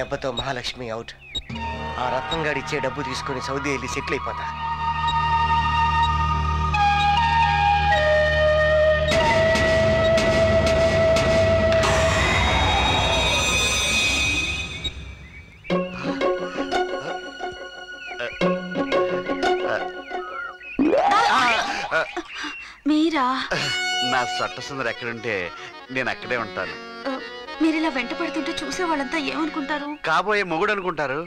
దెబ్బతో మహాలక్ష్మి అవుట్. ఆ రత్నంగాడి ఇచ్చే డబ్బు తీసుకుని సౌదీ వెళ్ళి సెటిల్ అయిపోతా. మీరా? నా సొట్ట సుందర ఎక్కడుంటే నేను అక్కడే ఉంటాను. మీరు ఇలా వెంట పడుతుంటే చూసే వాళ్ళంతా ఏమనుకుంటారు? కాబోయే మొగుడు అనుకుంటారు.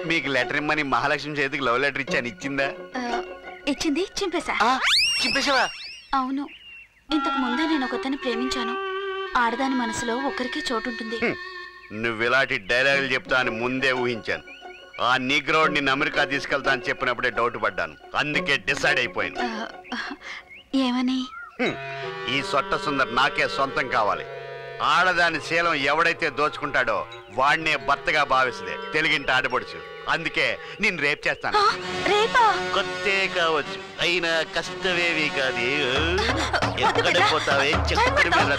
మీకు లెటర్ ఇమ్మని మహాలక్ష్మి చేతికి లవ్ లెటర్ ఇచ్చాను, ఇచ్చిందా? ఇచ్చింది, చింపేశా. చింపేశావా? అవును, ఇంతకు ముందే నేను ఒకతన్ని ప్రేమించాను. ఆడదాని మనసులో ఒక్కరికే చోటుంటుంది. నువ్వు ఇలాంటి డైలాగులు చెప్తా అని ముందే ఊహించాను. ఆ నీగ్రోడ్ నిన్ను అమెరికా తీసుకెళ్తా అని చెప్పినప్పుడే డౌట్ పడ్డాను. అందుకే డిసైడ్ అయిపోయాను. ఏమని? ఈ సొట్ట సుందర్ నాకే సొంతం కావాలి. ఆడదాని శీలం ఎవడైతే దోచుకుంటాడో వాడినే భర్తగా భావిస్తే తెలుగింటి ఆడపడుచు. అందుకే నేను రేప్ చేస్తాను. కొత్తే కావచ్చు, అయినా కష్టమేవి కాదు. ఎక్కడ పోతావే చక్కడి మీద